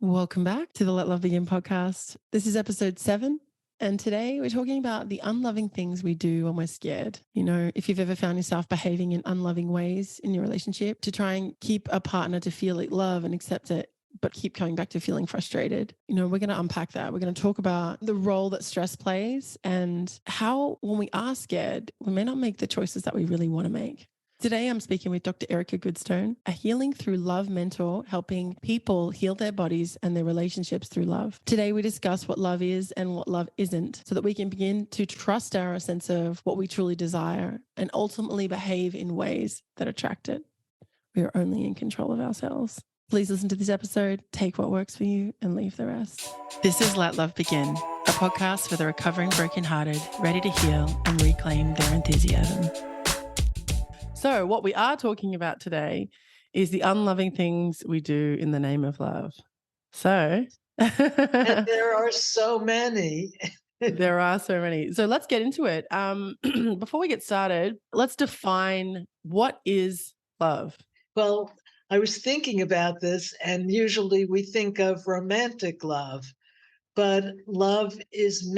Welcome back to the Let Love Begin podcast. This is episode 7. And today we're talking about the unloving things we do when we're scared. If you've ever found yourself behaving in unloving ways in your relationship to try and keep a partner to feel it love and accept it, but keep coming back to feeling frustrated. We're going to unpack that. We're going to talk about the role that stress plays and how, when we are scared, we may not make the choices that we really want to make. Today, I'm speaking with Dr. Erica Goodstone, a healing through love mentor, helping people heal their bodies and their relationships through love. Today, we discuss what love is and what love isn't, so that we can begin to trust our sense of what we truly desire and ultimately behave in ways that attract it. We are only in control of ourselves. Please listen to this episode, take what works for you, and leave the rest. This is Let Love Begin, a podcast for the recovering brokenhearted, ready to heal and reclaim their enthusiasm. So what we are talking about today is the unloving things we do in the name of love. So And there are so many. There are so many. So let's get into it. Before we get started, let's define what is love. Well, I was thinking about this, and usually we think of romantic love, but love is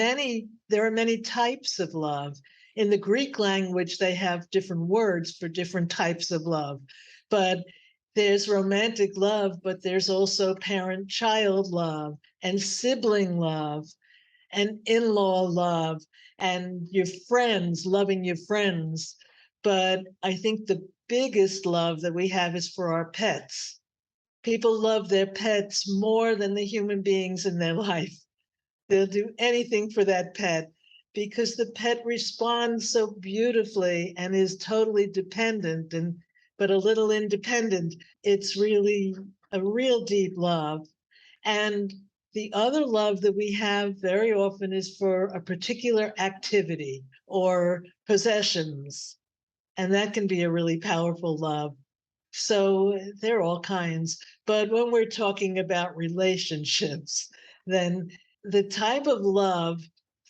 there are many types of love. In the Greek language, they have different words for different types of love. But there's romantic love, but there's also parent-child love and sibling love and in-law love and your friends, loving your friends. But I think the biggest love that we have is for our pets. People love their pets more than the human beings in their life. They'll do anything for that pet because the pet responds so beautifully and is totally dependent but a little independent. It's really a real deep love. And the other love that we have very often is for a particular activity or possessions. And that can be a really powerful love. So there are all kinds. But when we're talking about relationships, then the type of love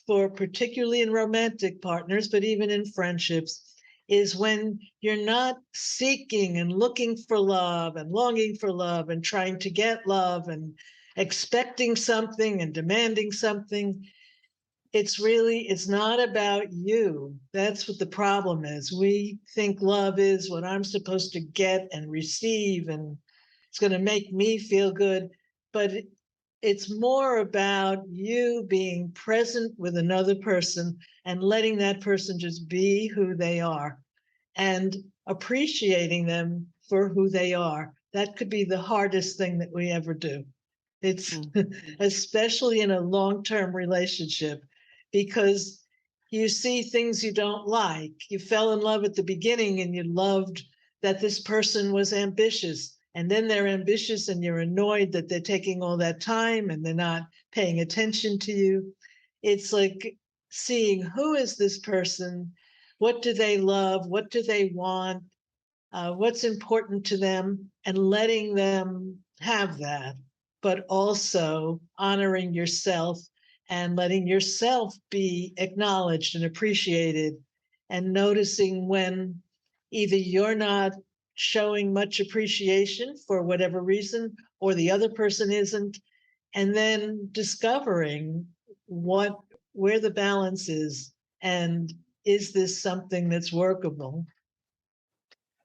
for particularly in romantic partners, but even in friendships, is when you're not seeking and looking for love and longing for love and trying to get love and expecting something and demanding something. It's not about you. That's what the problem is. We think love is what I'm supposed to get and receive, and it's going to make me feel good. But it's more about you being present with another person and letting that person just be who they are and appreciating them for who they are. That could be the hardest thing that we ever do. It's especially in a long-term relationship, because you see things you don't like. You fell in love at the beginning and you loved that this person was ambitious, and then they're ambitious and you're annoyed that they're taking all that time and they're not paying attention to you. It's like seeing, who is this person? What do they love? What do they want? What's important to them? And letting them have that, but also honoring yourself and letting yourself be acknowledged and appreciated, and noticing when either you're not showing much appreciation for whatever reason or the other person isn't, and then discovering where the balance is, and is this something that's workable.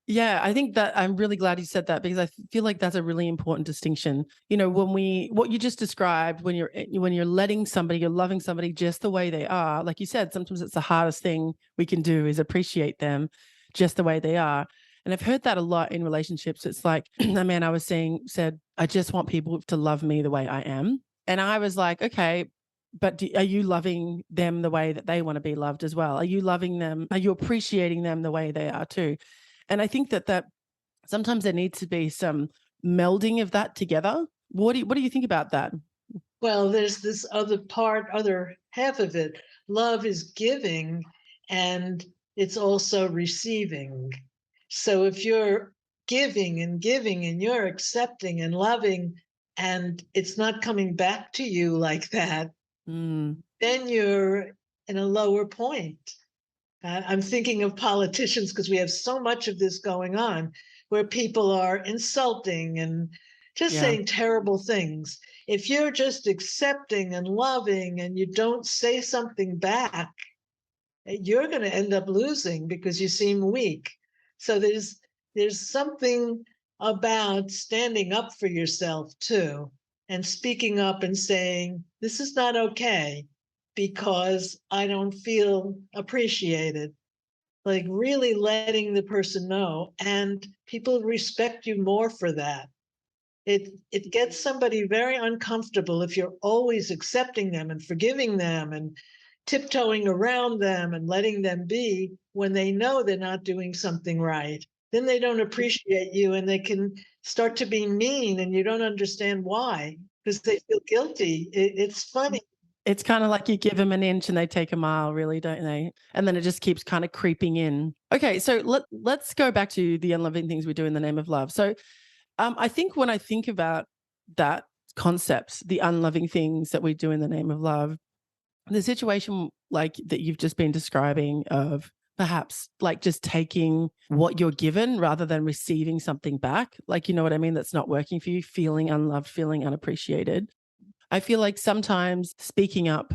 Yeah, I think that I'm really glad you said that, because I feel like that's a really important distinction. What you just described, when you're letting somebody, you're loving somebody just the way they are. Like you said, sometimes it's the hardest thing we can do is appreciate them just the way they are. And I've heard that a lot in relationships. It's like a man I was seeing said, I just want people to love me the way I am. And I was like, okay, but are you loving them the way that they want to be loved as well? Are you loving them? Are you appreciating them the way they are too? And I think that sometimes there needs to be some melding of that together. What do you think about that? Well, there's this other half of it. Love is giving, and it's also receiving. So if you're giving and you're accepting and loving, and it's not coming back to you like that, Mm. then you're in a lower point. I'm thinking of politicians because we have so much of this going on, where people are insulting and just Yeah. saying terrible things. If you're just accepting and loving and you don't say something back, you're going to end up losing because you seem weak. So there's something about standing up for yourself too, and speaking up and saying, this is not okay because I don't feel appreciated. Like really letting the person know, and people respect you more for that. It gets somebody very uncomfortable if you're always accepting them and forgiving them and tiptoeing around them and letting them be when they know they're not doing something right. Then they don't appreciate you and they can start to be mean and you don't understand why because they feel guilty. It's funny. It's kind of like you give them an inch and they take a mile, really, don't they? And then it just keeps kind of creeping in. Okay, so let's go back to the unloving things we do in the name of love. So I think when I think about that concept, the unloving things that we do in the name of love, the situation like that you've just been describing of perhaps like just taking what you're given rather than receiving something back, like, you know what I mean? That's not working for you, feeling unloved, feeling unappreciated. I feel like sometimes speaking up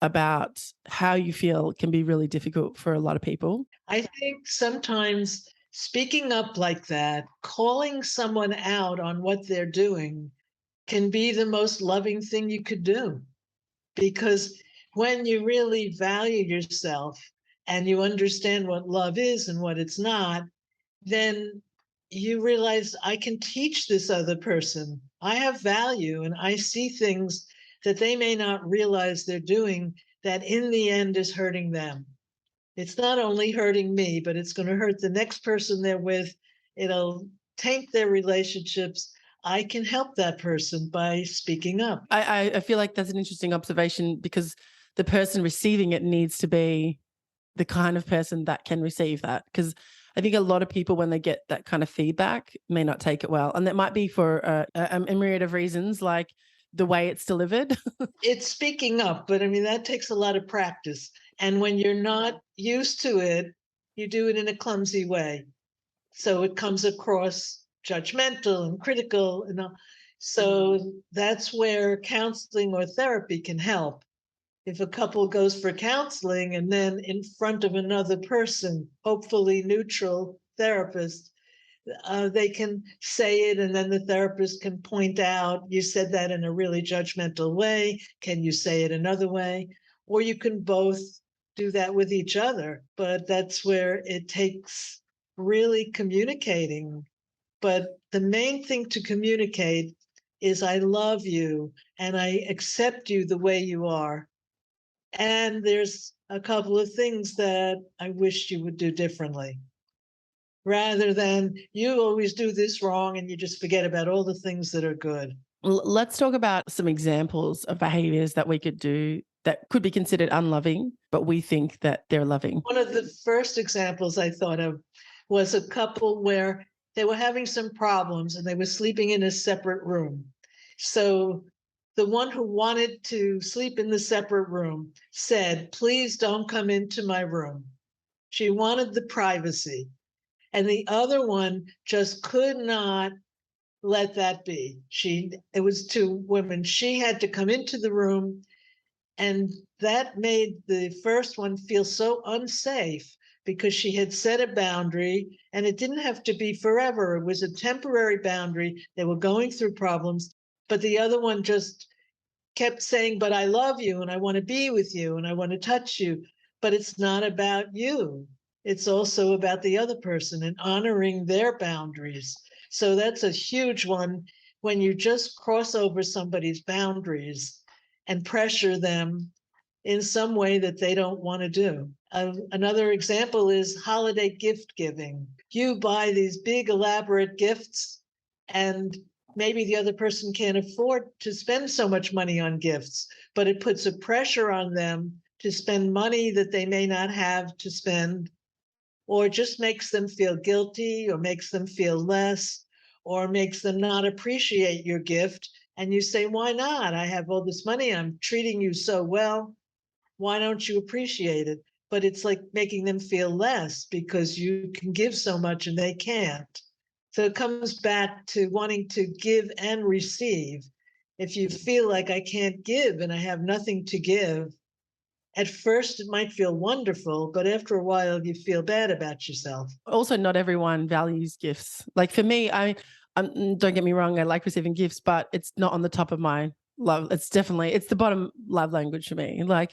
about how you feel can be really difficult for a lot of people. I think sometimes speaking up like that, calling someone out on what they're doing, can be the most loving thing you could do. Because when you really value yourself and you understand what love is and what it's not, then you realize I can teach this other person. I have value and I see things that they may not realize they're doing that in the end is hurting them. It's not only hurting me, but it's going to hurt the next person they're with. It'll taint their relationships. I can help that person by speaking up. I feel like that's an interesting observation because the person receiving it needs to be the kind of person that can receive that. Because I think a lot of people, when they get that kind of feedback, may not take it well. And that might be for a myriad of reasons, like the way it's delivered. It's speaking up, but I mean, that takes a lot of practice. And when you're not used to it, you do it in a clumsy way. So it comes across judgmental and critical. And so that's where counseling or therapy can help. If a couple goes for counseling and then in front of another person, hopefully neutral therapist, they can say it and then the therapist can point out, you said that in a really judgmental way. Can you say it another way? Or you can both do that with each other. But that's where it takes really communicating. But the main thing to communicate is I love you and I accept you the way you are. And there's a couple of things that I wish you would do differently, rather than you always do this wrong and you just forget about all the things that are good. Let's talk about some examples of behaviors that we could do that could be considered unloving, but we think that they're loving. One of the first examples I thought of was a couple where they were having some problems and they were sleeping in a separate room. So the one who wanted to sleep in the separate room said, please don't come into my room. She wanted the privacy. And the other one just could not let that be. It was two women. She had to come into the room, and that made the first one feel so unsafe because she had set a boundary and it didn't have to be forever. It was a temporary boundary. They were going through problems, but the other one just kept saying, but I love you and I want to be with you and I want to touch you. But it's not about you. It's also about the other person and honoring their boundaries. So that's a huge one when you just cross over somebody's boundaries and pressure them in some way that they don't want to do. Another example is holiday gift giving. You buy these big, elaborate gifts, and maybe the other person can't afford to spend so much money on gifts, but it puts a pressure on them to spend money that they may not have to spend, or just makes them feel guilty, or makes them feel less, or makes them not appreciate your gift. And you say, why not? I have all this money. I'm treating you so well. Why don't you appreciate it? But it's like making them feel less because you can give so much and they can't. So it comes back to wanting to give and receive. If you feel like I can't give and I have nothing to give, at first it might feel wonderful, but after a while you feel bad about yourself. Also, not everyone values gifts. Like for me, don't get me wrong, I like receiving gifts, but it's not on the top of my love. It's the bottom love language for me. Like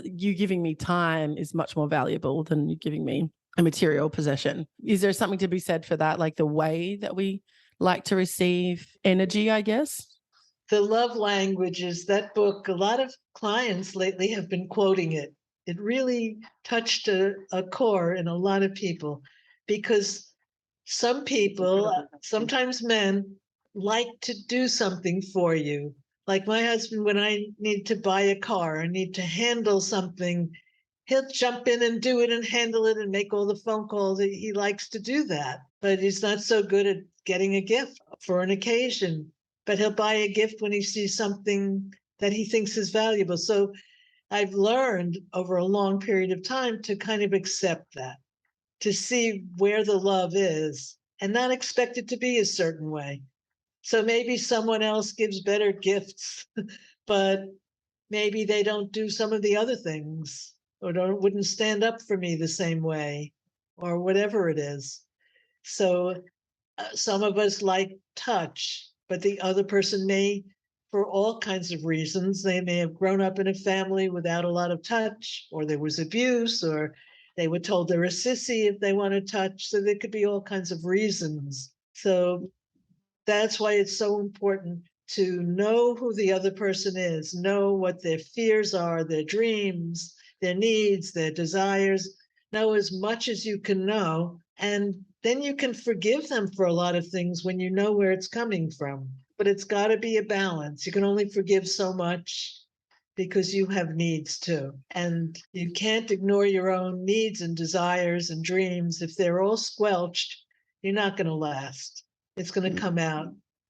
you giving me time is much more valuable than you giving me a material possession. Is there something to be said for that? Like the way that we like to receive energy, I guess? The Love Languages, that book, a lot of clients lately have been quoting it. It really touched a core in a lot of people because some people, sometimes men, like to do something for you. Like my husband, when I need to buy a car, I need to handle something, he'll jump in and do it and handle it and make all the phone calls. He likes to do that, but he's not so good at getting a gift for an occasion. But he'll buy a gift when he sees something that he thinks is valuable. So I've learned over a long period of time to kind of accept that, to see where the love is and not expect it to be a certain way. So maybe someone else gives better gifts, but maybe they don't do some of the other things or wouldn't stand up for me the same way or whatever it is. So some of us like touch, but the other person may, for all kinds of reasons, they may have grown up in a family without a lot of touch, or there was abuse, or they were told they're a sissy if they want to touch. So there could be all kinds of reasons. So that's why it's so important to know who the other person is, know what their fears are, their dreams, their needs, their desires, know as much as you can know. And then you can forgive them for a lot of things when you know where it's coming from. But it's got to be a balance. You can only forgive so much because you have needs too. And you can't ignore your own needs and desires and dreams. If they're all squelched, you're not going to last. It's going to come out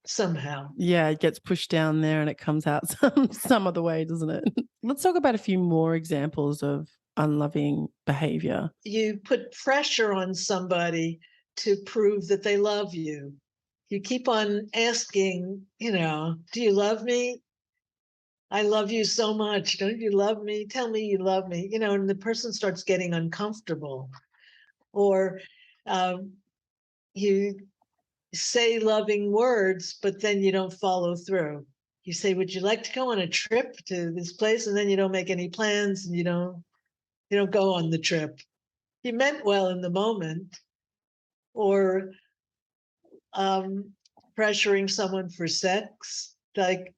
somehow. Yeah, it gets pushed down there and it comes out some other way, doesn't it? Let's talk about a few more examples of unloving behavior. You put pressure on somebody to prove that they love you. You keep on asking, do you love me? I love you so much. Don't you love me? Tell me you love me. And the person starts getting uncomfortable. Or you say loving words, but then you don't follow through. You say, would you like to go on a trip to this place? And then you don't make any plans and you don't go on the trip. You meant well in the moment. Or pressuring someone for sex. Like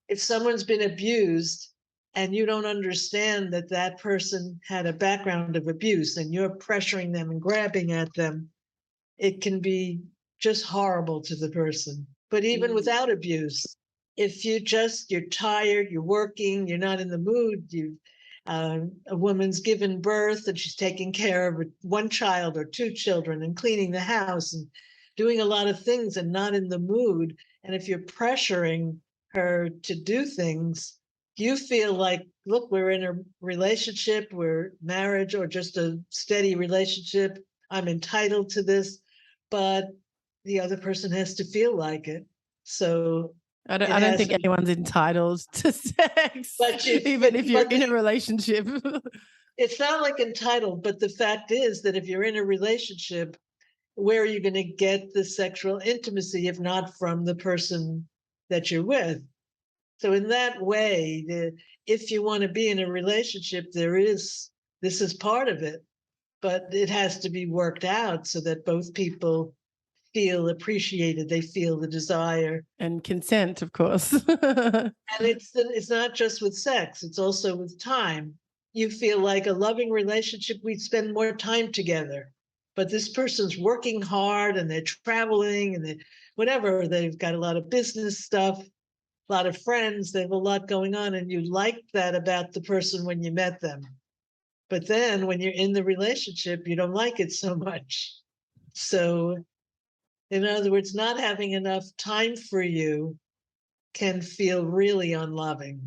if someone's been abused and you don't understand that that person had a background of abuse and you're pressuring them and grabbing at them, it can be just horrible to the person. But even without abuse, if you're tired, you're working, you're not in the mood, a woman's given birth and she's taking care of one child or two children and cleaning the house and doing a lot of things and not in the mood. And if you're pressuring her to do things, you feel like, look, we're in a relationship, we're marriage or just a steady relationship. I'm entitled to this, but the other person has to feel like it. So I don't think anyone's entitled to sex, even if you're in a relationship. It's not like entitled, but the fact is that if you're in a relationship, where are you going to get the sexual intimacy if not from the person that you're with? So in that way, if you want to be in a relationship, this is part of it, but it has to be worked out so that both people feel appreciated, they feel the desire. And consent, of course. And it's not just with sex, it's also with time. You feel like a loving relationship, we'd spend more time together. But this person's working hard and they're traveling and whatever, they've got a lot of business stuff, a lot of friends, they have a lot going on, and you liked that about the person when you met them. But then when you're in the relationship, you don't like it so much. So, in other words, not having enough time for you can feel really unloving,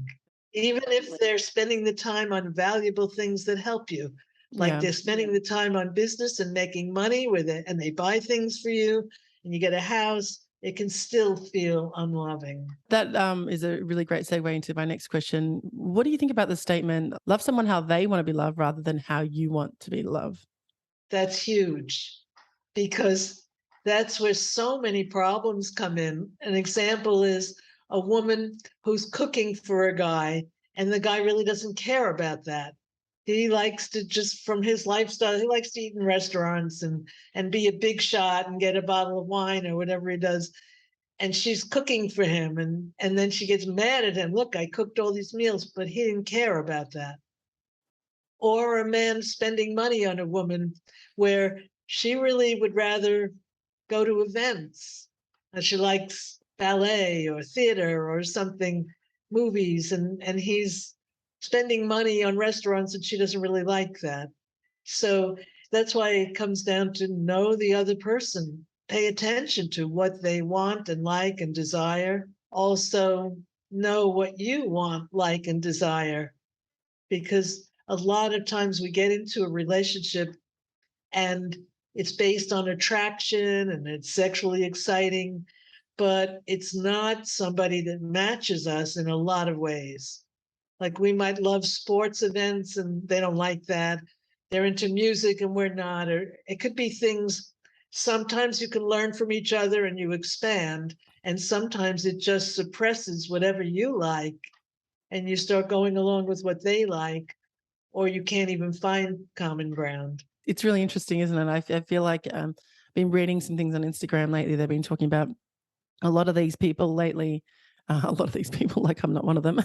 even if they're spending the time on valuable things that help you. Like they're spending the time on business and making money with it, and they buy things for you, and you get a house, it can still feel unloving. That is a really great segue into my next question. What do you think about the statement, love someone how they want to be loved rather than how you want to be loved? That's huge because that's where so many problems come in. An example is a woman who's cooking for a guy, and the guy really doesn't care about that. He likes to just from his lifestyle, he likes to eat in restaurants and be a big shot and get a bottle of wine or whatever he does. And she's cooking for him, and then she gets mad at him. Look, I cooked all these meals, but he didn't care about that. Or a man spending money on a woman where she really would rather go to events. She likes ballet or theater or something, movies, and he's spending money on restaurants and she doesn't really like that. So that's why it comes down to know the other person, pay attention to what they want and like and desire. Also, know what you want, like, and desire, because a lot of times we get into a relationship and it's based on attraction and it's sexually exciting, but it's not somebody that matches us in a lot of ways. Like we might love sports events and they don't like that. They're into music and we're not. Or it could be things. Sometimes you can learn from each other and you expand, and sometimes it just suppresses whatever you like and you start going along with what they like, or you can't even find common ground. It's really interesting, isn't it? I feel like I've been reading some things on Instagram lately. They've been talking about a lot of these people lately. A lot of these people, like I'm not one of them.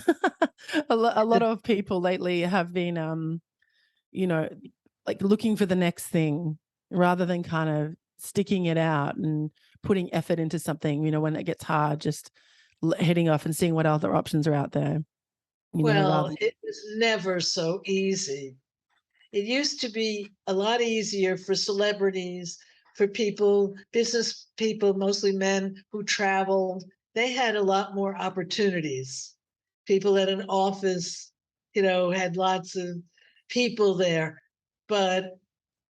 A lot of people lately have been, you know, like looking for the next thing rather than kind of sticking it out and putting effort into something. When it gets hard, just heading off and seeing what other options are out there. Well, Rather. it was never so easy. It used to be a lot easier for celebrities, for people, business people, mostly men who traveled. They had a lot more opportunities. People at an office, had lots of people there, but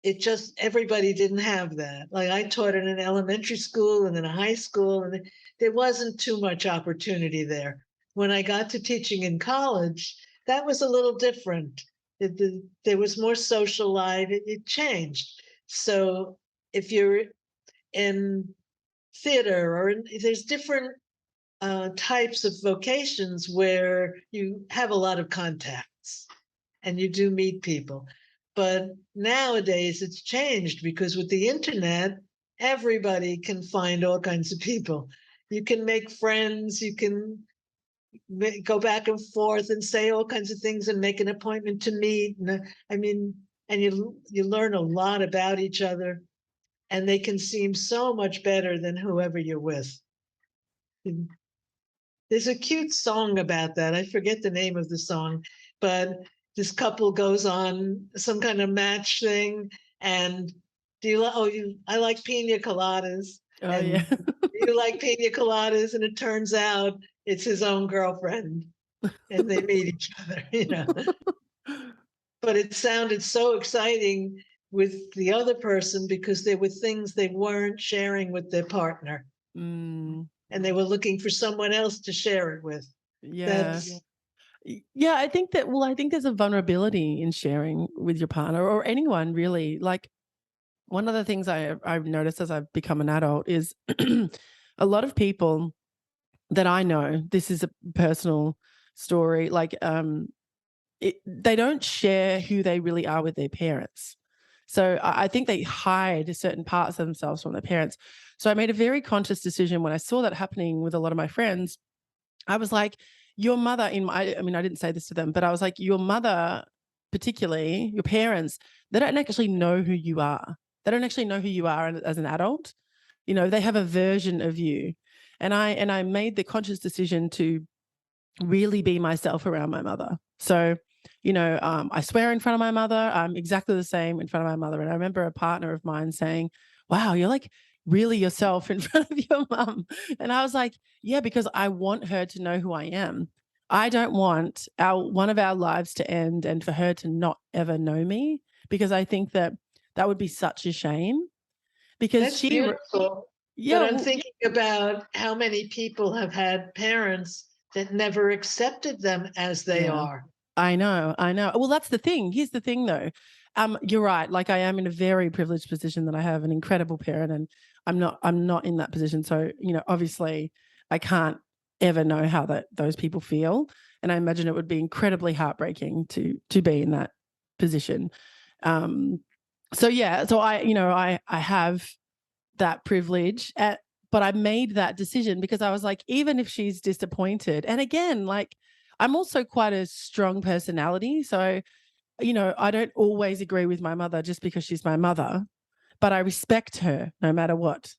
it just everybody didn't have that. Like I taught in an elementary school and then a high school, and there wasn't too much opportunity there. When I got to teaching in college, that was a little different. There was more social life. It changed. So if you're in theater there's different types of vocations where you have a lot of contacts and you do meet people. But nowadays it's changed because with the internet, everybody can find all kinds of people. You can make friends, you can go back and forth and say all kinds of things and make an appointment to meet. And you learn a lot about each other, and they can seem so much better than whoever you're with. There's a cute song about that. I forget the name of the song, but this couple goes on some kind of match thing, and I like pina coladas, Oh yeah. and do you like pina coladas? And it turns out it's his own girlfriend, and they meet each other. But it sounded so exciting with the other person because there were things they weren't sharing with their partner, Mm, and they were looking for someone else to share it with. yeah. That's Yeah, I think that, well, I think there's a vulnerability in sharing with your partner or anyone really. Like one of the things I've noticed as I've become an adult is a lot of people that I know, this is a personal story, like they don't share who they really are with their parents. So I think they hide certain parts of themselves from their parents. So I made a very conscious decision when I saw that happening with a lot of my friends. I was like, your mother I mean, I didn't say this to them, but I was like, your mother, particularly your parents, they don't actually know who you are. They don't actually know who you are as an adult. They have a version of you. And I made the conscious decision to really be myself around my mother. So, I swear in front of my mother. I'm exactly the same in front of my mother. And I remember a partner of mine saying, wow, you're like really yourself in front of your mum. And I was like, yeah, because I want her to know who I am. I don't want one of our lives to end and for her to not ever know me, because I think that that would be such a shame, because beautiful. Yeah, But I'm well, thinking about how many people have had parents that never accepted them as they yeah. are. I know, I know. Well, that's the thing. Here's the thing though. You're right. Like I am in a very privileged position that I have an incredible parent, and I'm not in that position. So, obviously I can't ever know how those people feel. And I imagine it would be incredibly heartbreaking to be in that position. Um so yeah, so I have that privilege but I made that decision because I was like, even if she's disappointed, and again, like I'm also quite a strong personality. So, I don't always agree with my mother just because she's my mother, but I respect her no matter what.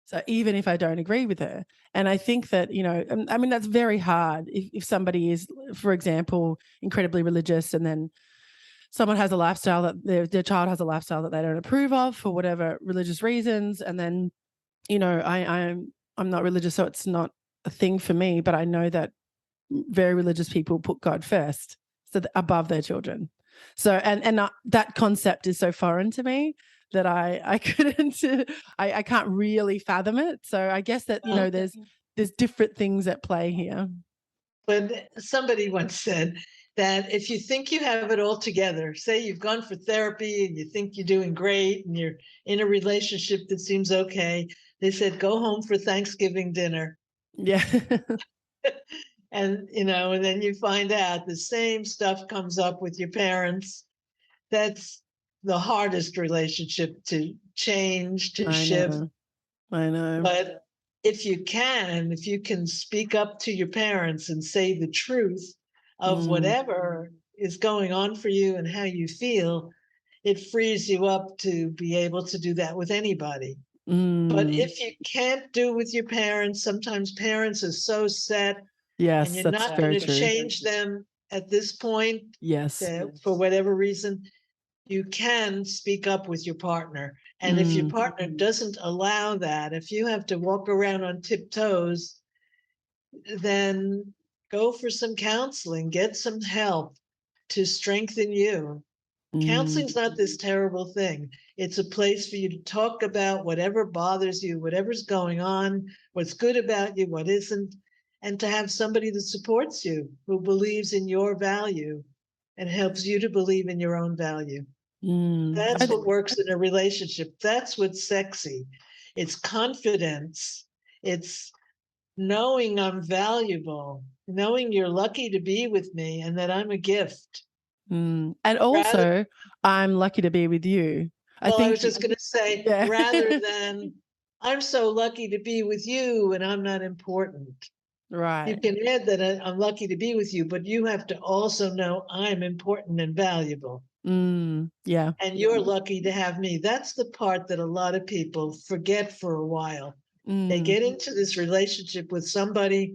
So even if I don't agree with her. And I think that, I mean, that's very hard if somebody is, for example, incredibly religious, and then someone has a lifestyle that their child has a lifestyle that they don't approve of for whatever religious reasons. And then, I'm not religious, so it's not a thing for me, but I know that very religious people put God first, so above their children. So that concept is so foreign to me that I couldn't I can't really fathom it. So I guess that Well, there's different things at play here. but somebody once said that if you think you have it all together, say you've gone for therapy and you think you're doing great and you're in a relationship that seems okay, they said, go home for Thanksgiving dinner. Yeah. And then you find out the same stuff comes up with your parents. That's the hardest relationship to change, to I shift. know. I know. But if you can speak up to your parents and say the truth of Mm, whatever is going on for you and how you feel, it frees you up to be able to do that with anybody. But mm. if you can't do with your parents, sometimes parents are so set and Yes, you're that's not going very to true. change them at this point Yes. for whatever reason, you can speak up with your partner. And if your Mm, partner doesn't allow that, if you have to walk around on tiptoes, then go for some counseling, get some help to strengthen you. mm, Counseling's not this terrible thing. It's a place for you to talk about whatever bothers you, whatever's going on, what's good about you, what isn't, and to have somebody that supports you, who believes in your value and helps you to believe in your own value. mm. That's what works in a relationship. That's what's sexy. It's confidence. It's knowing I'm valuable, knowing you're lucky to be with me and that I'm a gift. And Rather, also, I'm lucky to be with you. I well, I think, was just going to say, yeah. rather than I'm so lucky to be with you and I'm not important. You Right. can add that I'm lucky to be with you, but you have to also know I'm important and valuable. Yeah. And you're lucky to have me. That's the part that a lot of people forget for a while. They Mm, get into this relationship with somebody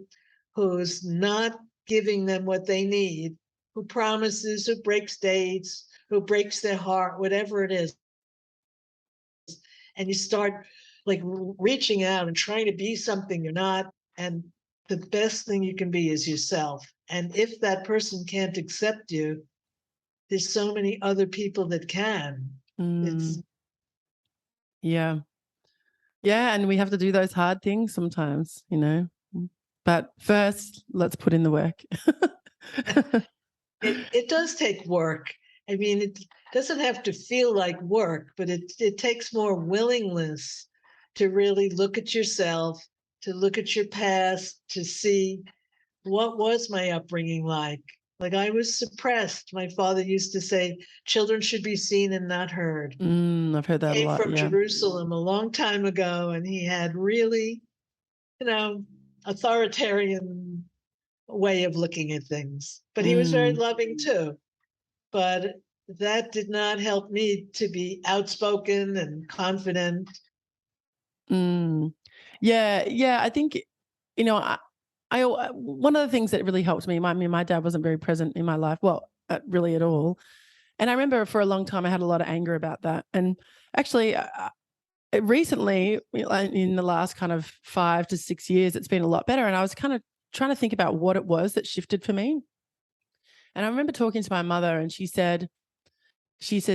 who's not giving them what they need, who promises, who breaks dates, who breaks their heart, whatever it is. And you start like reaching out and trying to be something you're not. And the best thing you can be is yourself. And if that person can't accept you, there's so many other people that can. It's mm, yeah. Yeah. And we have to do those hard things sometimes. But first, let's put in the work. it does take work. I mean, it doesn't have to feel like work, but it takes more willingness to really look at yourself, to look at your past, to see what was my upbringing like. Like I was suppressed. My father used to say, children should be seen and not heard. I've heard that a Came lot. from Yeah. Jerusalem a long time ago, and he had really, you know, authoritarian way of looking at things. But he was very Mm, loving too. But that did not help me to be outspoken and confident. mm. Yeah. Yeah. I think, one of the things that really helped me, my dad wasn't very present in my life. Well, really at all. And I remember for a long time I had a lot of anger about that. And actually, recently, in the last kind of 5 to 6 years, it's been a lot better. And I was kind of trying to think about what it was that shifted for me. And I remember talking to my mother, and she said,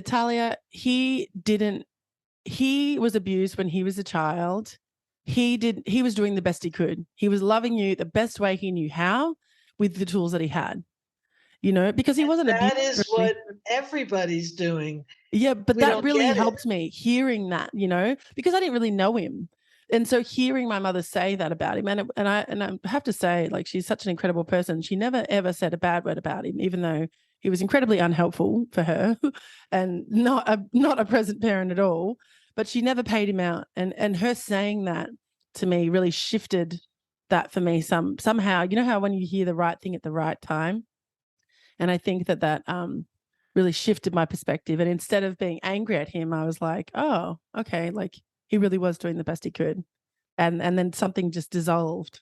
Talia, he was abused when he was a child. he was doing the best he could. He was loving you the best way he knew how with the tools that he had, because he wasn't That abusive is or what anything. everybody's doing. Yeah, but We that don't really get it. helped me hearing that, because I didn't really know him. And so hearing my mother say that about him, and I have to say, like, she's such an incredible person. She never ever said a bad word about him, even though he was incredibly unhelpful for her and not a present parent at all. But she never paid him out, and her saying that to me really shifted that for me somehow. You know how when you hear the right thing at the right time, and I think that really shifted my perspective. And instead of being angry at him, I was like, oh, okay, like he really was doing the best he could. And then something just dissolved,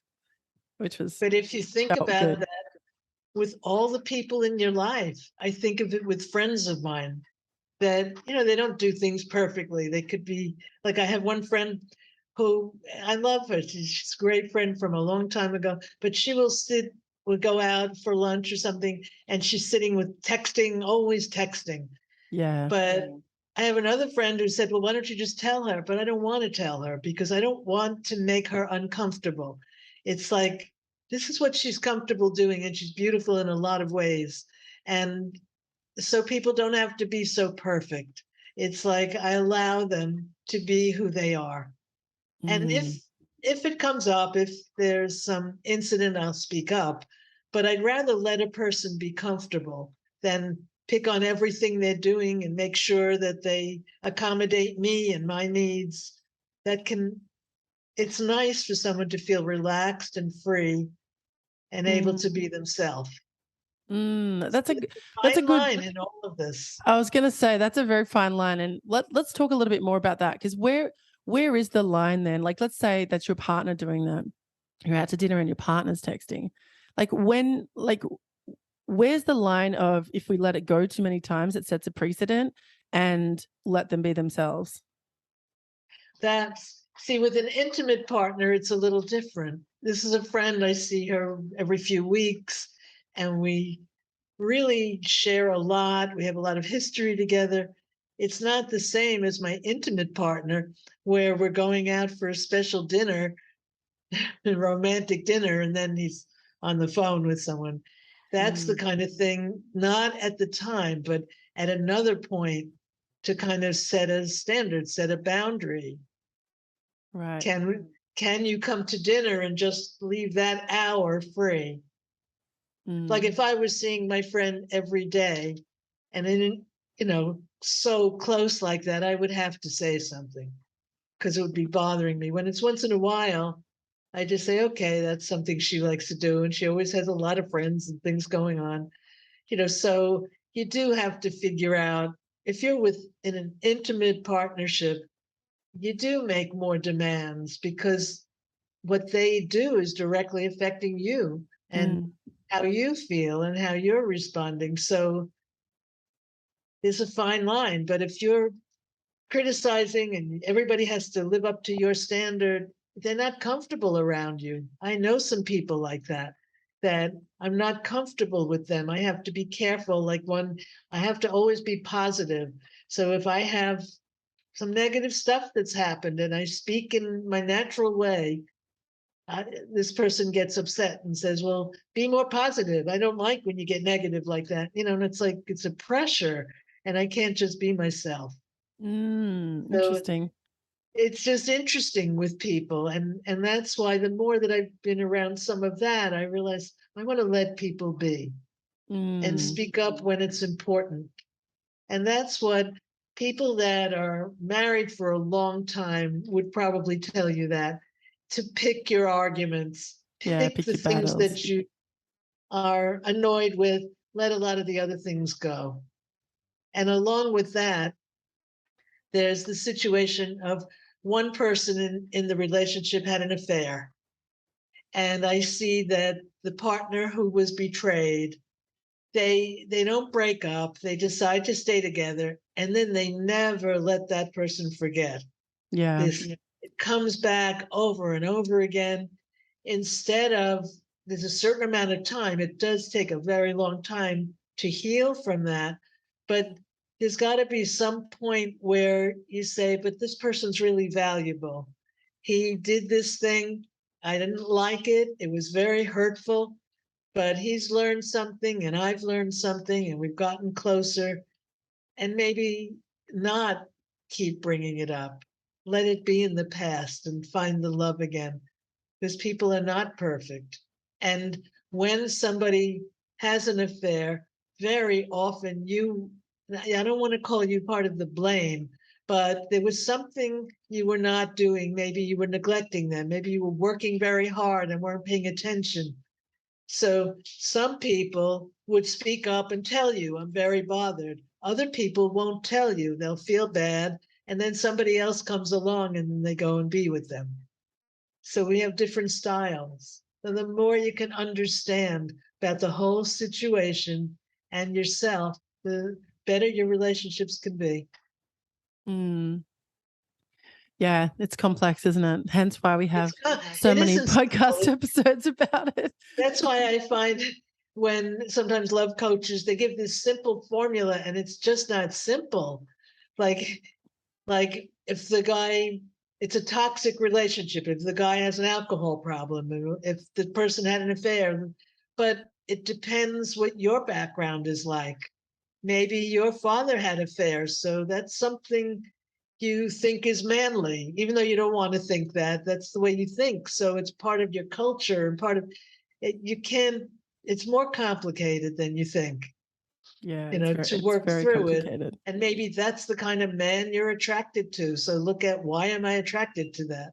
which was But if you think felt about good. that with all the people in your life, I think of it with friends of mine that, they don't do things perfectly. They could be like, I have one friend who I love her. She's a great friend from a long time ago, but she will go out for lunch or something, and she's sitting with texting, always texting. Yeah. But I have another friend who said, well, why don't you just tell her? But I don't want to tell her because I don't want to make her uncomfortable. It's like, this is what she's comfortable doing, and she's beautiful in a lot of ways. And so people don't have to be so perfect. It's like I allow them to be who they are. And Mm, if it comes up, if there's some incident, I'll speak up. But I'd rather let a person be comfortable than pick on everything they're doing and make sure that they accommodate me and my needs. That can It's nice for someone to feel relaxed and free and able mm, to be themselves. that's a It's a that's a fine good. line in all of this. I was going to say that's a very fine line, and let's talk a little bit more about that, because where is the line then? Like, let's say that's your partner doing that. You're out to dinner and your partner's texting. Like where's the line of, if we let it go too many times, it sets a precedent, and let them be themselves? See, with an intimate partner, it's a little different. This is a friend. I see her every few weeks, and we really share a lot. We have a lot of history together. It's not the same as my intimate partner, where we're going out for a special dinner, a romantic dinner, and then he's on the phone with someone. That's the Mm, kind of thing, not at the time, but at another point, to kind of set a standard, set a boundary. right. Can you come to dinner and just leave that hour free? Like Mm, if I was seeing my friend every day and in so close like that, I would have to say something because it would be bothering me. When it's once in a while, I just say, okay, that's something she likes to do, and she always has a lot of friends and things going on. So you do have to figure out, if you're in an intimate partnership, you do make more demands because what they do is directly affecting you and mm, how you feel and how you're responding. So there's a fine line. But if you're criticizing and everybody has to live up to your standard, they're not comfortable around you. I know some people like that I'm not comfortable with them. I have to be careful. I have to always be positive. So if I have some negative stuff that's happened and I speak in my natural way, this person gets upset and says, well, be more positive. I don't like when you get negative like that. And it's like, it's a pressure and I can't just be myself. So interesting. it's just interesting with people. And that's why the more that I've been around some of that, I realize I want to let people be and Mm, speak up when it's important. And that's what people that are married for a long time would probably tell you, that to pick your arguments, yeah, pick pick the your things battles. that you are annoyed with, let a lot of the other things go. And along with that, there's the situation of one person in the relationship had an affair. And I see that the partner who was betrayed, they don't break up, they decide to stay together, and then they never let that person forget Yeah. this. It comes back over and over again. Instead of, there's a certain amount of time, it does take a very long time to heal from that, but there's got to be some point where you say, but this person's really valuable, He did this thing. I didn't like it. It was very hurtful, but he's learned something and I've learned something and we've gotten closer. And maybe not keep bringing it up. Let it be in the past and find the love again, because people are not perfect. And when somebody has an affair, very often I don't want to call you part of the blame, but there was something you were not doing. Maybe you were neglecting them. Maybe you were working very hard and weren't paying attention. So some people would speak up and tell you, I'm very bothered. Other people won't tell you. They'll feel bad. And then somebody else comes along and then they go and be with them. So we have different styles. So the more you can understand about the whole situation and yourself, the better your relationships can be. Mm. Yeah, it's complex, isn't it? Hence why we have so It many isn't simple. podcast episodes about it. That's why I find when sometimes love coaches, they give this simple formula and it's just not simple. Like like if the guy, it's a toxic relationship, if the guy has an alcohol problem, if the person had an affair, but it depends what your background is like. Maybe your father had affairs, so that's something you think is manly, even though you don't want to think that. That's the way you think. So it's part of your culture and part of it. You can, it's more complicated than you think, Yeah, to it's work very through it. complicated. And maybe that's the kind of man you're attracted to. So look at, why am I attracted to that?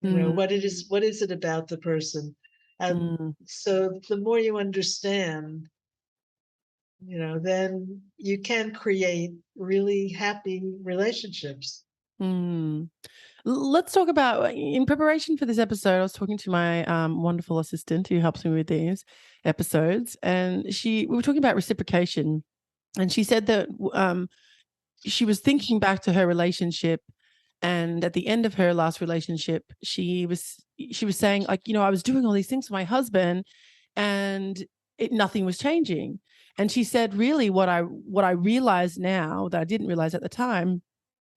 Mm, What is it about the person? mm, So the more you understand, then you can create really happy relationships. mm. Let's talk about in preparation for this episode. I was talking to my wonderful assistant who helps me with these episodes, and we were talking about reciprocation, and she said that she was thinking back to her relationship, and at the end of her last relationship, she was saying, like, I was doing all these things for my husband, and nothing was changing. And she said, really, what I realize now that I didn't realize at the time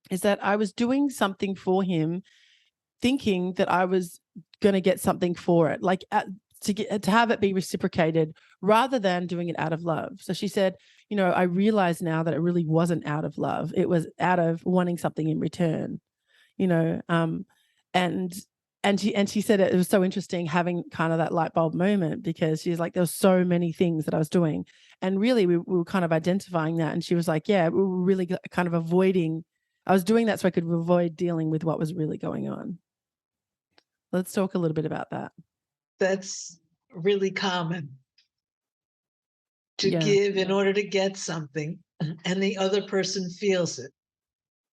is that I was doing something for him, thinking that I was going to get something for it, like to have it be reciprocated rather than doing it out of love. So she said, I realize now that it really wasn't out of love. It was out of wanting something in return, you know, and she said it was so interesting having kind of that light bulb moment, because she's like, there was so many things that I was doing, and really we were kind of identifying that. And she was like, yeah, we were really kind of avoiding. I was doing that so I could avoid dealing with what was really going on. Let's talk a little bit about that. That's really common, to Yeah. give in order to get something, and the other person feels it.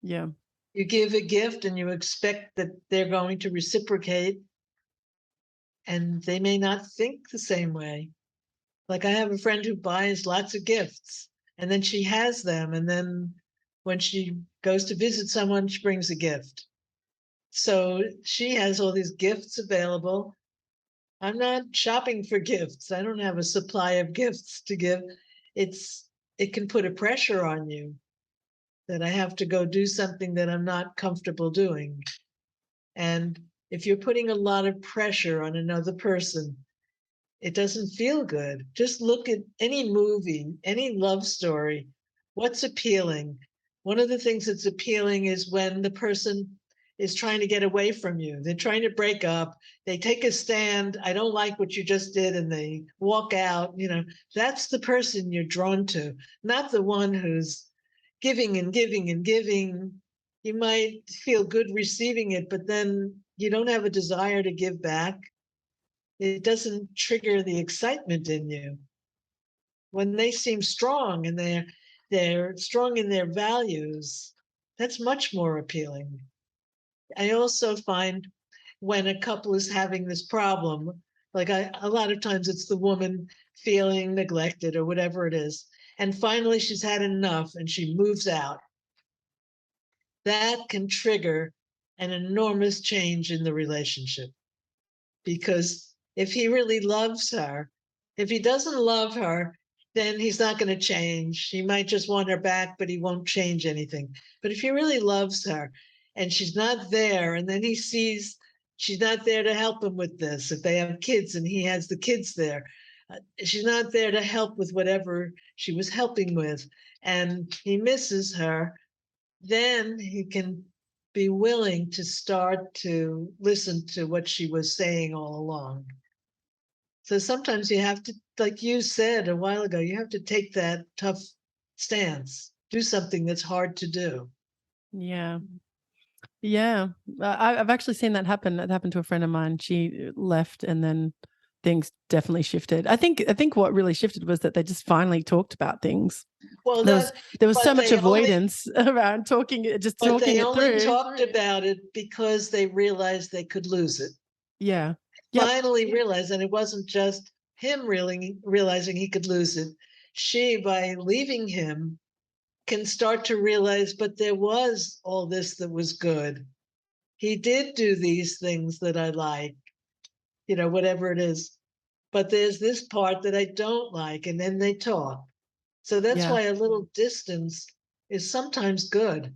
Yeah. You give a gift and you expect that they're going to reciprocate, and they may not think the same way. Like, I have a friend who buys lots of gifts and then she has them. And then when she goes to visit someone, she brings a gift. So she has all these gifts available. I'm not shopping for gifts. I don't have a supply of gifts to give. It can put a pressure on you that I have to go do something that I'm not comfortable doing. And if you're putting a lot of pressure on another person, it doesn't feel good. Just look at any movie, any love story. What's appealing? One of the things that's appealing is when the person is trying to get away from you. They're trying to break up. They take a stand. I don't like what you just did. And they walk out. That's the person you're drawn to, not the one who's giving and giving and giving. You might feel good receiving it, but then you don't have a desire to give back. It doesn't trigger the excitement in you. When they seem strong and they're strong in their values, that's much more appealing. I also find when a couple is having this problem, like a lot of times it's the woman feeling neglected or whatever it is, and finally she's had enough and she moves out. That can trigger an enormous change in the relationship, because if he really loves her, if he doesn't love her, then he's not going to change. He might just want her back, but he won't change anything. But if he really loves her, and she's not there. And then he sees she's not there to help him with this. If they have kids and he has the kids there, she's not there to help with whatever she was helping with. And he misses her. Then he can be willing to start to listen to what she was saying all along. So sometimes you have to, like you said a while ago, you have to take that tough stance, do something that's hard to do. Yeah. Yeah. I've actually seen that happen. That happened to a friend of mine. She left and then things definitely shifted. I think what really shifted was that they just finally talked about things. Well, There was that, there was but so much they only, avoidance around but talking they it only through. talked about it because they realized they could lose it. Yeah. Yep. Finally realized, and it wasn't just him really realizing he could lose it. She, by leaving him, can start to realize, but there was all this that was good. He did do these things that I like, whatever it is. But there's this part that I don't like. And then they talk. So that's Yeah. why a little distance is sometimes good.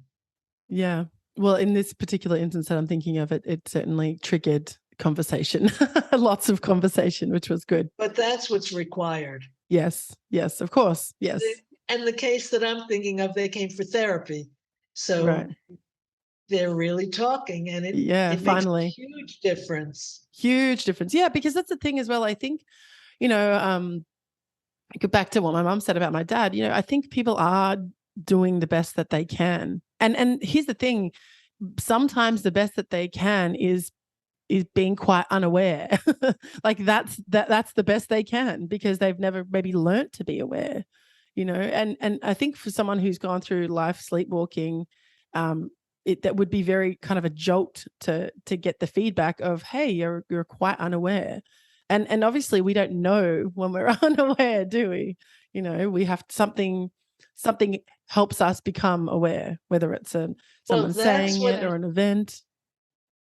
Yeah. Well, in this particular instance that I'm thinking of, it certainly triggered conversation, lots of conversation, which was good. But that's what's required. Yes. Yes. Of course. Yes. And the case that I'm thinking of, they came for therapy. So Right. they're really talking, and Yeah. it makes a Finally. huge difference. Huge difference. Yeah. Because that's the thing as well. I think, you know, go back to what my mum said about my dad, I think people are doing the best that they can. And here's the thing, sometimes the best that they can is being quite unaware. Like that's the best they can because they've never maybe learnt to be aware, and I think for someone who's gone through life sleepwalking, that would be very kind of a jolt to get the feedback of, hey, you're quite unaware. And obviously we don't know when we're unaware, do we? We have something helps us become aware, whether it's Well, someone saying it or an event.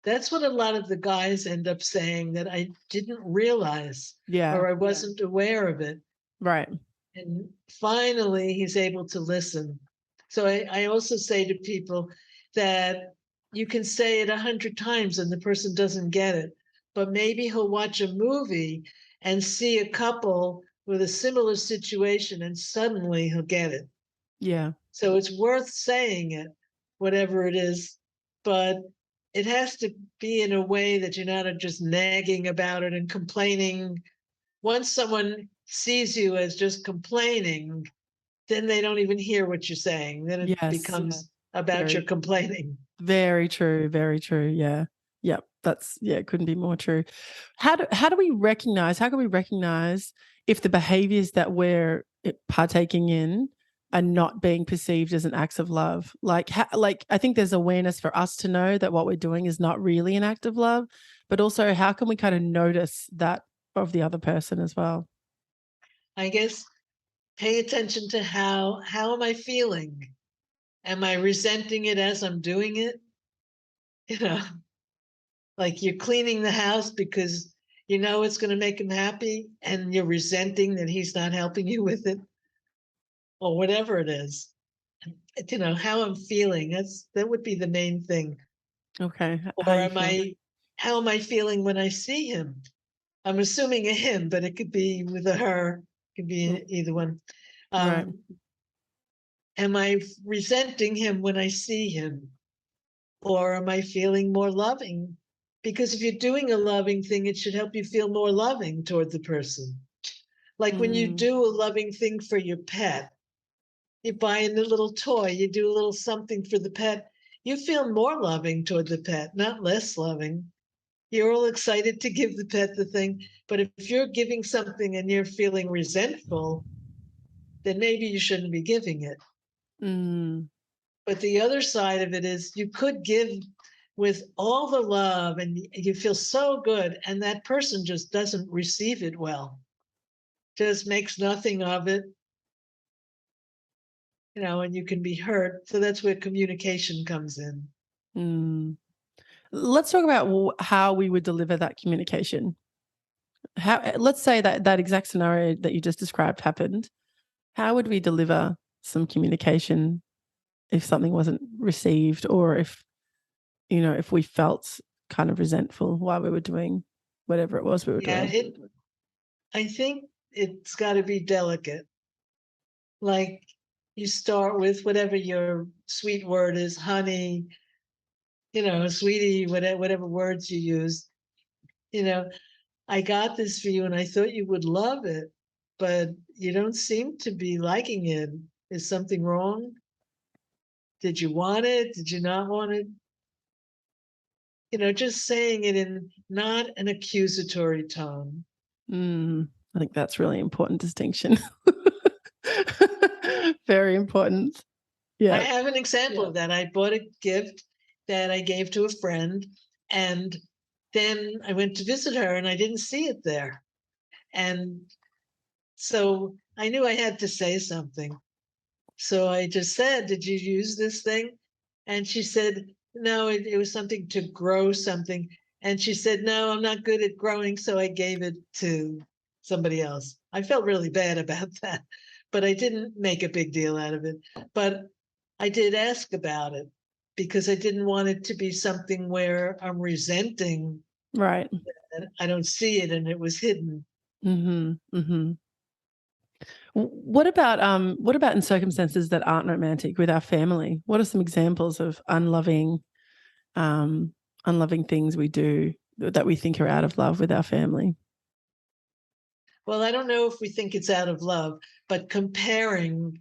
that's what a lot of the guys end up saying, that I didn't realize, Yeah. or I wasn't aware of it. Right. And finally, he's able to listen. So I also say to people that you can say it 100 times and the person doesn't get it, but maybe he'll watch a movie and see a couple with a similar situation and suddenly he'll get it. Yeah. So it's worth saying it, whatever it is, but it has to be in a way that you're not just nagging about it and complaining. Once someone sees you as just complaining, then they don't even hear what you're saying. Then it Yes. becomes about your Very, complaining. very true. Very true. Yeah. Yep. It couldn't be more true. How can we recognize if the behaviors that we're partaking in are not being perceived as an act of love? Like I think there's awareness for us to know that what we're doing is not really an act of love, but also how can we kind of notice that of the other person as well? I guess pay attention to how am I feeling? Am I resenting it as I'm doing it? You know, like you're cleaning the house because you know it's going to make him happy and you're resenting that he's not helping you with it, or whatever it is. How I'm feeling. That would be the main thing. Okay. How Or you feel? how am I feeling when I see him? I'm assuming a him, but it could be with a her, could be either one. Right. Um, am I resenting him when I see him? Or am I feeling more loving? Because if you're doing a loving thing, it should help you feel more loving toward the person. Like when you Mm, do a loving thing for your pet, you buy a little toy, you do a little something for the pet, you feel more loving toward the pet, not less loving. You're all excited to give the pet the thing, but if you're giving something and you're feeling resentful, then maybe you shouldn't be giving it. mm, But the other side of it is you could give with all the love and you feel so good, and that person just doesn't receive it well, just makes nothing of it, and you can be hurt. So that's where communication comes in. mm. Let's talk about how we would deliver that communication. Let's say that exact scenario that you just described happened. How would we deliver some communication if something wasn't received, or if if we felt kind of resentful while we were doing whatever it was we were Yeah, doing. I think it's got to be delicate. Like you start with whatever your sweet word is, honey, sweetie, whatever words you use. You know, I got this for you and I thought you would love it, but you don't seem to be liking it. Is something wrong? Did you want it? Did you not want it? Just saying it in not an accusatory tone. I think that's really important distinction. Very important. I Yeah. have an example of that. I bought a gift that I gave to a friend, and then I went to visit her and I didn't see it there. And so I knew I had to say something. So I just said, "Did you use this thing?" And she said, "No, it was something to grow something." And she said, "No, I'm not good at growing." So I gave it to somebody else. I felt really bad about that, but I didn't make a big deal out of it. But I did ask about it because I didn't want it to be something where I'm resenting Right. that I don't see it and it was hidden. What about in circumstances that aren't romantic with our family? What are some examples of um, unloving things we do that we think are out of love with our family? Well, I don't know if we think it's out of love, but comparing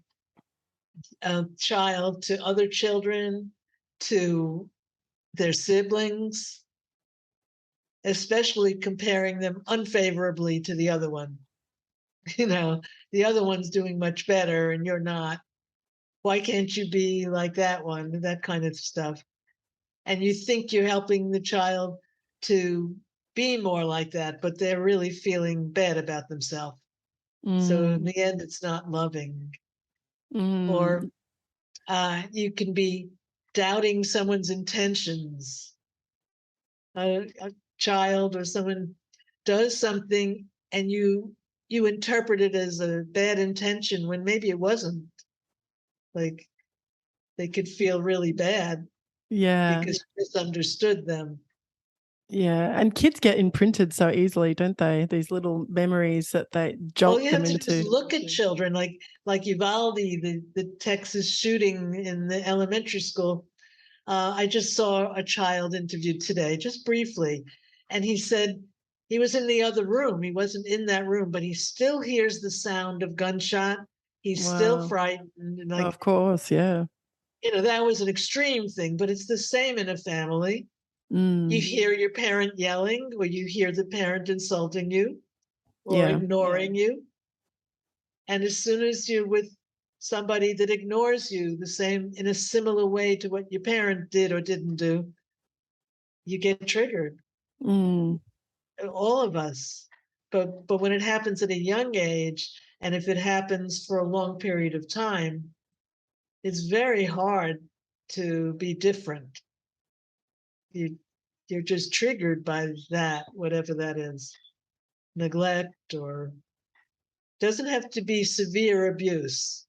a child to other children, to their siblings, especially comparing them unfavorably to the other one. You know, the other one's doing much better and you're not. Why can't you be like that one? That kind of stuff. And you think you're helping the child to be more like that, but they're really feeling bad about themselves. So in Mm, the end, it's not loving. Or mm, you can be doubting someone's intentions. A child or someone does something and you interpret it as a bad intention when maybe it wasn't. Like they could feel really bad yeah, because you misunderstood them. yeah. And kids get imprinted so easily, don't they? These little memories that they Well, jolt you them have to just into. look at children like Uvalde, the Texas shooting in the elementary school. I just saw a child interviewed today, just briefly, and he said he was in the other room. He wasn't in that room, but he still hears the sound of gunshot. He's still Wow. frightened. And Of course, yeah. that was an extreme thing, but it's the same in a family. You Mm, hear your parent yelling, or you hear the parent insulting you or yeah. ignoring you. And as soon as you're with somebody that ignores you the same in a similar way to what your parent did or didn't do, you get triggered. Mm, All of us. But when it happens at a young age, and if it happens for a long period of time, it's very hard to be different. You you're just triggered by that, whatever that is, neglect, or doesn't have to be severe abuse.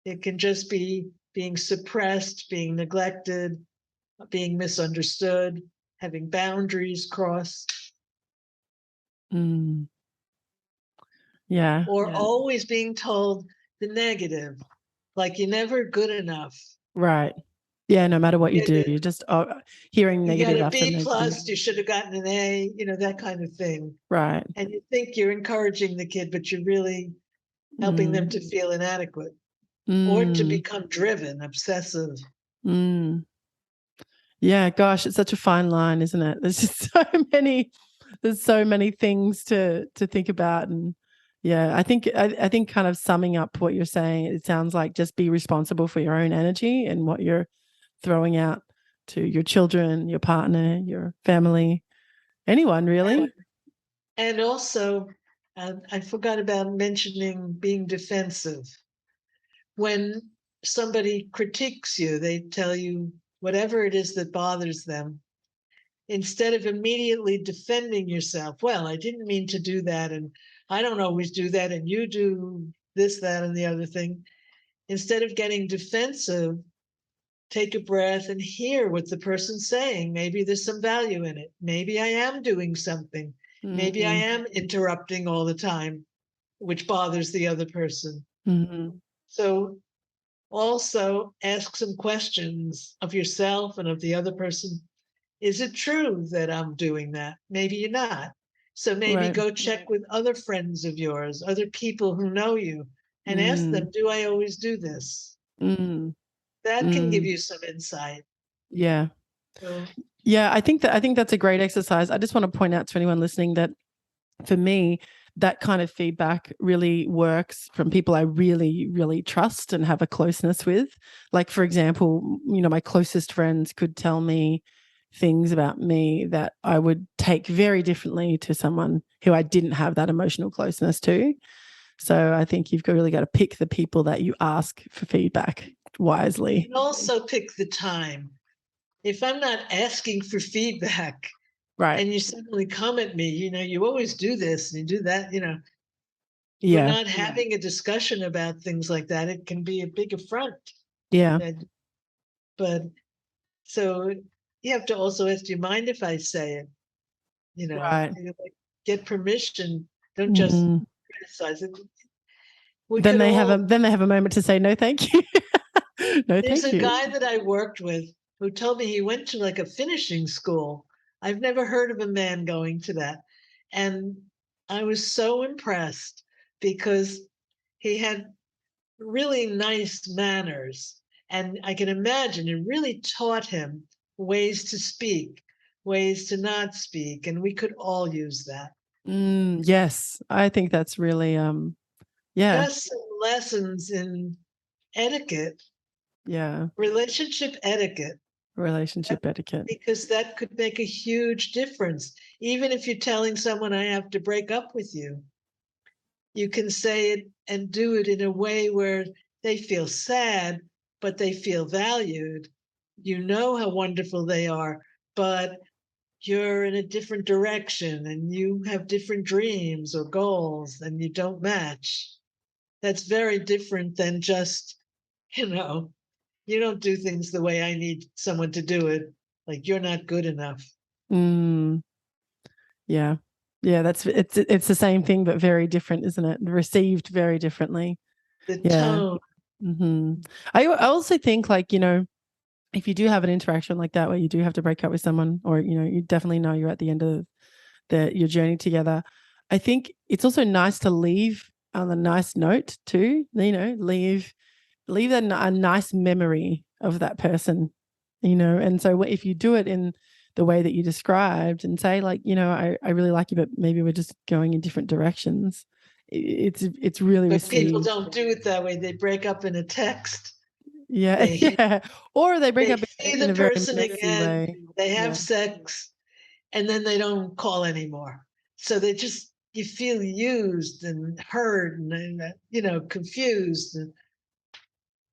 It can just be being suppressed, being neglected, being misunderstood, having boundaries crossed, mm, yeah. or always being told the negative, like you're never good enough. Right. Yeah, no matter what you do, You you're just hearing got negative a after B negative. plus, you should have gotten an A, that kind of thing. Right. And you think you're encouraging the kid, but you're really helping them Mm, to feel inadequate or to mm, become driven, obsessive. mm. Yeah, gosh, it's such a fine line, isn't it? There's just there's so many things to think about. And yeah, I think kind of summing up what you're saying, it sounds like just be responsible for your own energy and what you're throwing out to your children, your partner, your family, anyone really. And also, I forgot about mentioning being defensive. When somebody critiques you, they tell you whatever it is that bothers them. Instead of immediately defending yourself, well, I didn't mean to do that. And I don't always do that. And you do this, that, and the other thing. Instead of getting defensive, take a breath and hear what the person's saying. Maybe there's some value in it. Maybe I am doing something. Maybe I Mm-hmm. am interrupting all the time, which bothers the other person. Mm-hmm. So also ask some questions of yourself and of the other person. Is it true that I'm doing that? Maybe you're not. So maybe Right. go check with other friends of yours, other people who know you, and ask Mm. them, do I always do this? Mm. That can give Mm. you some insight. Yeah. So Yeah, I think that's a great exercise. I just want to point out to anyone listening that for me, that kind of feedback really works from people I really, really trust and have a closeness with. Like, for example, my closest friends could tell me things about me that I would take very differently to someone who I didn't have that emotional closeness to. So I think you've really got to pick the people that you ask for feedback wisely. and also pick the time. If I'm not asking for feedback Right. and you suddenly come at me, you always do this and you do that, we're Yeah. not having a discussion about things like that. It can be a big affront. Yeah. But so you have to also ask, do you mind if I say it? Right. Get permission. Don't just Mm. criticize it. We Then could they have a all, then they have a moment to say no, thank you. No, there's thank a you. guy that I worked with who told me he went to like a finishing school. I've never heard of a man going to that. And I was so impressed because he had really nice manners. And I can imagine it really taught him ways to speak, ways to not speak. And we could all use that. Yes, I think that's really yeah, Just some lessons in etiquette, yeah, relationship etiquette, relationship etiquette. because that could make a huge difference. Even if you're telling someone, I have to break up with you can say it and do it in a way where they feel sad, but they feel valued. You know how wonderful they are, but you're in a different direction and you have different dreams or goals and you don't match. That's very different than just, you know, you don't do things the way I need someone to do it. Like you're not good enough. Mm, yeah. Yeah, it's the same thing but very different, isn't it? Received very differently. The Yeah. tone, I also think, like, if you do have an interaction like that where you do have to break up with someone, or you definitely know you're at the end of your journey together, I think it's also nice to leave on a nice note too. Leave a nice memory of that person. And so if you do it in the way that you described and say, like, I really like you, but maybe we're just going in different directions, it's really but people received. don't do it that way. They break up in a text. Yeah. They Yeah, or they break they up see in the a very person messy again, way. they have Yeah. sex, and then they don't call anymore. So they just you feel used and heard and confused.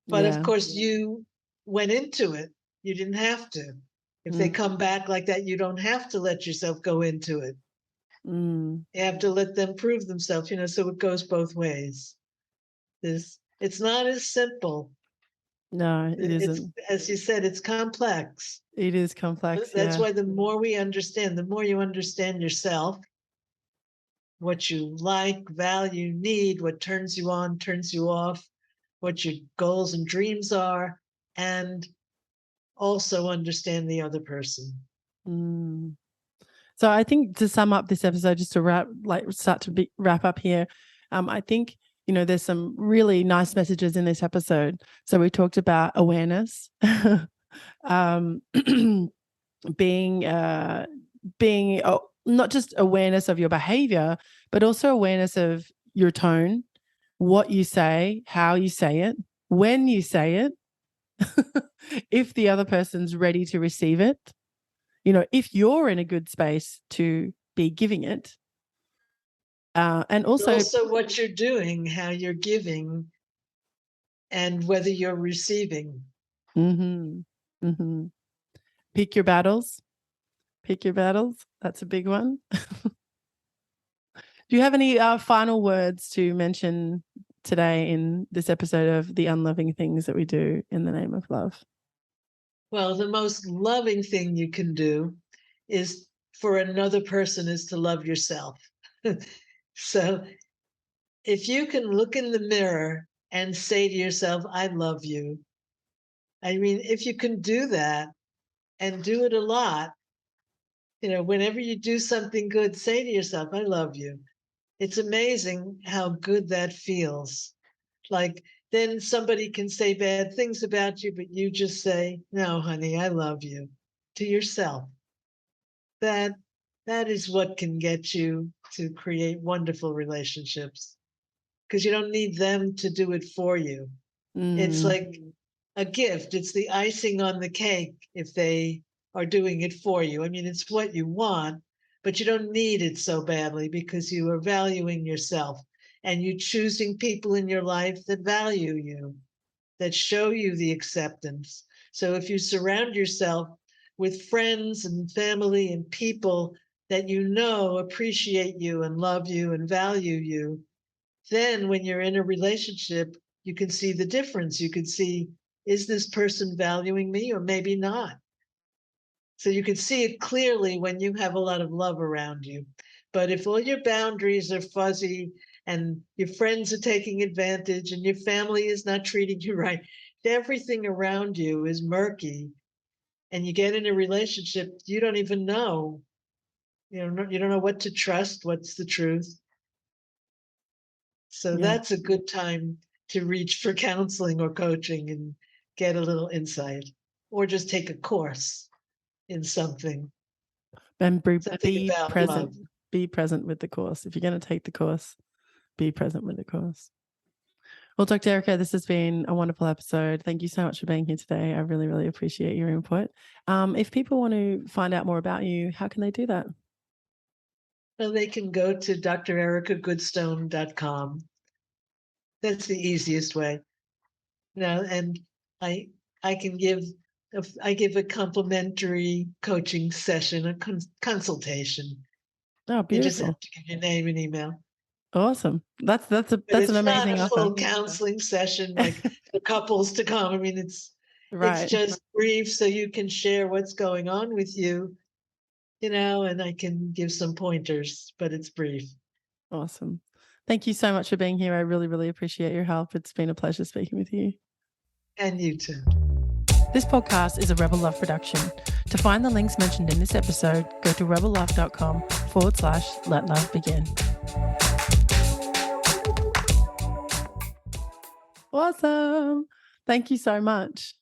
But of Yeah. course, you went into it. You didn't have to. If they Mm, come back like that, you don't have to let yourself go into it. mm. You have to let them prove themselves. So it goes both ways. It's not as simple. No, it It's isn't. as you said, it's complex. It is complex. That's Yeah. why the more we understand, the more you understand yourself, what you like, value, need, what turns you on, turns you off, what your goals and dreams are, and also understand the other person. Mm. So I think, to sum up this episode, just to wrap up here, I think there's some really nice messages in this episode. So we talked about awareness, um, being not just awareness of your behavior, but also awareness of your tone, what you say, how you say it, when you say it, if the other person's ready to receive it, if you're in a good space to be giving it, and also, Also, what you're doing, how you're giving, and whether you're receiving. mm-hmm, mm-hmm. Pick your battles. Pick your battles. That's a big one. Do you have any final words to mention today in this episode of the unloving things that we do in the name of love? Well, the most loving thing you can do is for another person is to love yourself. So if you can look in the mirror and say to yourself, I love you. I mean, if you can do that and do it a lot, whenever you do something good, say to yourself, I love you. It's amazing how good that feels. Like then somebody can say bad things about you, but you just say, no, honey, I love you to yourself. That that is what can get you to create wonderful relationships because you don't need them to do it for you. It's Mm, like a gift. It's the icing on the cake if they are doing it for you. I mean, it's what you want, but you don't need it so badly because you are valuing yourself and you choosing people in your life that value you, that show you the acceptance. So if you surround yourself with friends and family and people that you know appreciate you and love you and value you, then when you're in a relationship, you can see the difference. You can see, is this person valuing me or maybe not? So you can see it clearly when you have a lot of love around you. But if all your boundaries are fuzzy and your friends are taking advantage and your family is not treating you right, if everything around you is murky and you get in a relationship, you don't even know. You don't know what to trust, what's the truth. So yeah. that's a good time to reach for counseling or coaching and get a little insight, or just take a course in And something be about present. love. Be present with the course. If you're going to take the course, be present with the course. Well, Dr. Erica, this has been a wonderful episode. Thank you so much for being here today. I really, really appreciate your input. If people want to find out more about you, how can they do that? Well, they can go to drericagoodstone.com. That's the easiest way. And I I can give I give a complimentary coaching session, a consultation. Oh, You just beautiful. have to give your name and email. Awesome. That's But an it's not a amazing offer. full counseling session like for couples to come. I mean, it's Right. just brief so you can share what's going on with you, and I can give some pointers, but it's brief. Awesome. Thank you so much for being here. I really, really appreciate your help. It's been a pleasure speaking with you. And you too. This podcast is a Rebel Love production. To find the links mentioned in this episode, go to rebellove.com/let love begin. Awesome. Thank you so much.